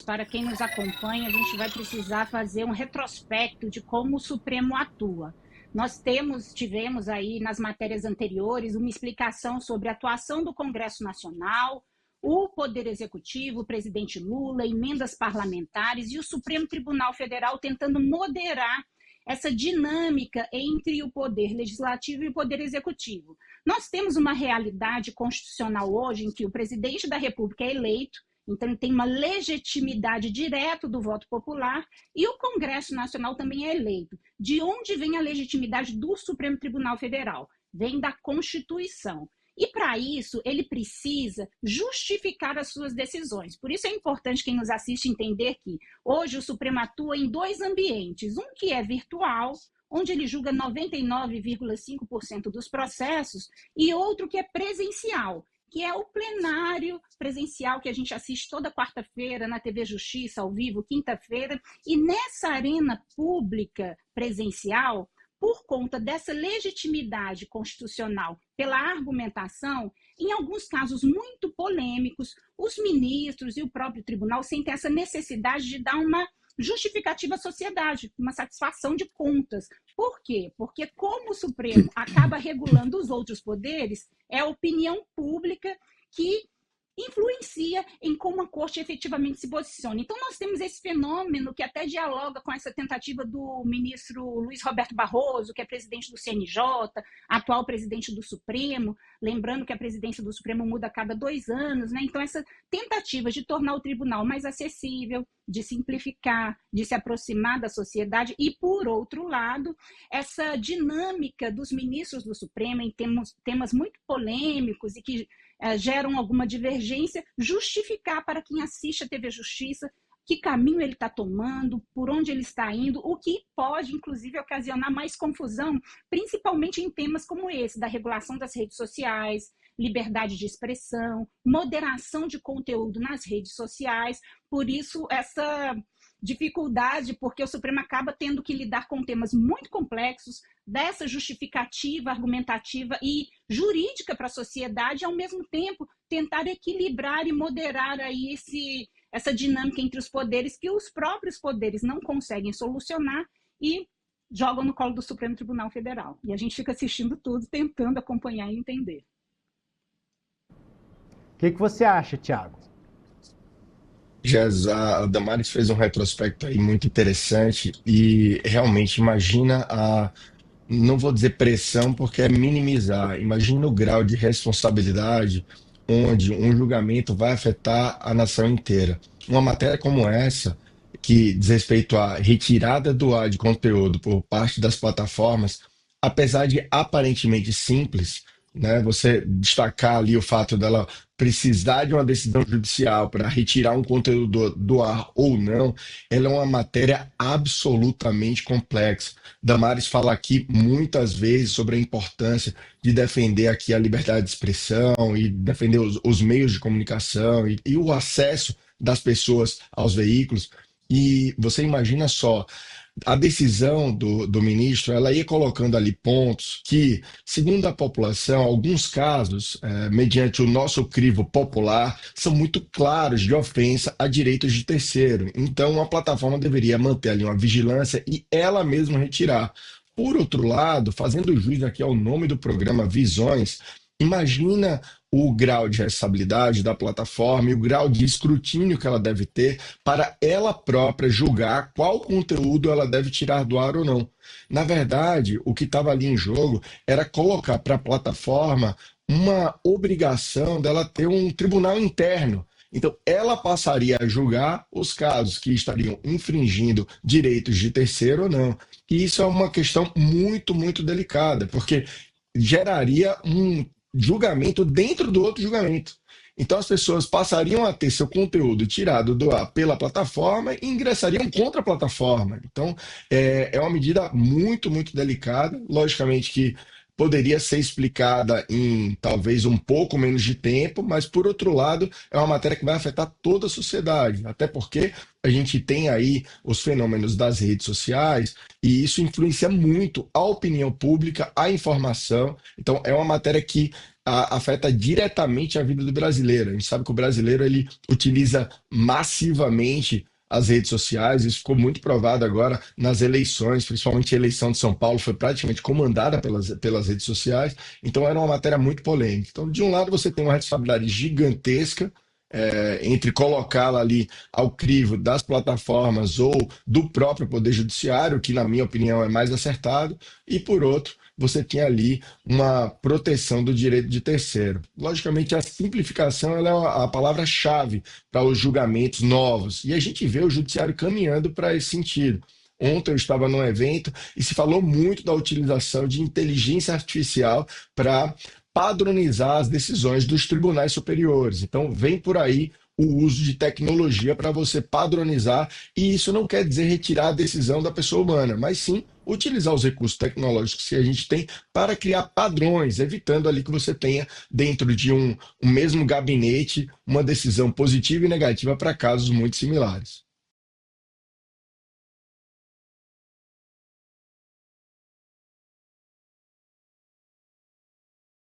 para quem nos acompanha, a gente vai precisar fazer um retrospecto de como o Supremo atua. Nós tivemos aí nas matérias anteriores uma explicação sobre a atuação do Congresso Nacional, o Poder Executivo, o presidente Lula, emendas parlamentares e o Supremo Tribunal Federal tentando moderar essa dinâmica entre o Poder Legislativo e o Poder Executivo. Nós temos uma realidade constitucional hoje em que o presidente da República é eleito, então ele tem uma legitimidade direta do voto popular, e o Congresso Nacional também é eleito. De onde vem a legitimidade do Supremo Tribunal Federal? Vem da Constituição. E, para isso, ele precisa justificar as suas decisões. Por isso é importante quem nos assiste entender que hoje o Supremo atua em dois ambientes. Um que é virtual, onde ele julga 99,5% dos processos, e outro que é presencial, que é o plenário presencial que a gente assiste toda quarta-feira na TV Justiça, ao vivo, quinta-feira. E nessa arena pública presencial, por conta dessa legitimidade constitucional pela argumentação, em alguns casos muito polêmicos, os ministros e o próprio tribunal sentem essa necessidade de dar uma justificativa à sociedade, uma satisfação de contas. Por quê? Porque como o Supremo acaba regulando os outros poderes, é a opinião pública que influencia em como a corte efetivamente se posiciona. Então, nós temos esse fenômeno que até dialoga com essa tentativa do ministro Luiz Roberto Barroso, que é presidente do CNJ, atual presidente do Supremo, lembrando que a presidência do Supremo muda a cada 2 anos, né? Então, essa tentativa de tornar o tribunal mais acessível, de simplificar, de se aproximar da sociedade, e, por outro lado, essa dinâmica dos ministros do Supremo em temas muito polêmicos e que geram alguma divergência, justificar para quem assiste a TV Justiça que caminho ele está tomando, por onde ele está indo, o que pode, inclusive, ocasionar mais confusão, principalmente em temas como esse, da regulação das redes sociais, liberdade de expressão, moderação de conteúdo nas redes sociais. Por isso, essa dificuldade, porque o Supremo acaba tendo que lidar com temas muito complexos, dessa justificativa, argumentativa e jurídica para a sociedade, e, ao mesmo tempo, tentar equilibrar e moderar aí essa dinâmica entre os poderes, que os próprios poderes não conseguem solucionar e jogam no colo do Supremo Tribunal Federal. E a gente fica assistindo tudo, tentando acompanhar e entender. O que você acha, Thiago? Jazz, a Damares fez um retrospecto aí muito interessante e realmente imagina não vou dizer pressão porque é minimizar, imagina o grau de responsabilidade onde um julgamento vai afetar a nação inteira. Uma matéria como essa, que diz respeito à retirada do ar de conteúdo por parte das plataformas, apesar de aparentemente simples, né, você destacar ali o fato dela precisar de uma decisão judicial para retirar um conteúdo do ar ou não, ela é uma matéria absolutamente complexa. Damares fala aqui muitas vezes sobre a importância de defender aqui a liberdade de expressão e defender os meios de comunicação e o acesso das pessoas aos veículos. E você imagina só, a decisão do ministro, ela ia colocando ali pontos que, segundo a população, alguns casos, mediante o nosso crivo popular, são muito claros de ofensa a direitos de terceiro. Então, a plataforma deveria manter ali uma vigilância e ela mesma retirar. Por outro lado, fazendo jus aqui ao nome do programa Visões, imagina o grau de responsabilidade da plataforma e o grau de escrutínio que ela deve ter para ela própria julgar qual conteúdo ela deve tirar do ar ou não. Na verdade, o que estava ali em jogo era colocar para a plataforma uma obrigação dela ter um tribunal interno. Então, ela passaria a julgar os casos que estariam infringindo direitos de terceiro ou não. E isso é uma questão muito, muito delicada, porque geraria um julgamento dentro do outro julgamento. Então as pessoas passariam a ter seu conteúdo tirado do ar pela plataforma e ingressariam contra a plataforma. Então é uma medida muito, muito delicada. Logicamente que poderia ser explicada em talvez um pouco menos de tempo, mas por outro lado é uma matéria que vai afetar toda a sociedade, até porque a gente tem aí os fenômenos das redes sociais e isso influencia muito a opinião pública, a informação. Então é uma matéria que afeta diretamente a vida do brasileiro. A gente sabe que o brasileiro ele utiliza massivamente as redes sociais, isso ficou muito provado agora nas eleições, principalmente a eleição de São Paulo foi praticamente comandada pelas redes sociais, então era uma matéria muito polêmica. Então, de um lado, você tem uma responsabilidade gigantesca entre colocá-la ali ao crivo das plataformas ou do próprio Poder Judiciário, que, na minha opinião, é mais acertado, e, por outro, você tem ali uma proteção do direito de terceiro. Logicamente, a simplificação ela é a palavra-chave para os julgamentos novos, e a gente vê o Judiciário caminhando para esse sentido. Ontem eu estava num evento e se falou muito da utilização de inteligência artificial para padronizar as decisões dos tribunais superiores. Então, vem por aí o uso de tecnologia para você padronizar, e isso não quer dizer retirar a decisão da pessoa humana, mas sim utilizar os recursos tecnológicos que a gente tem para criar padrões, evitando ali que você tenha dentro de um mesmo gabinete uma decisão positiva e negativa para casos muito similares.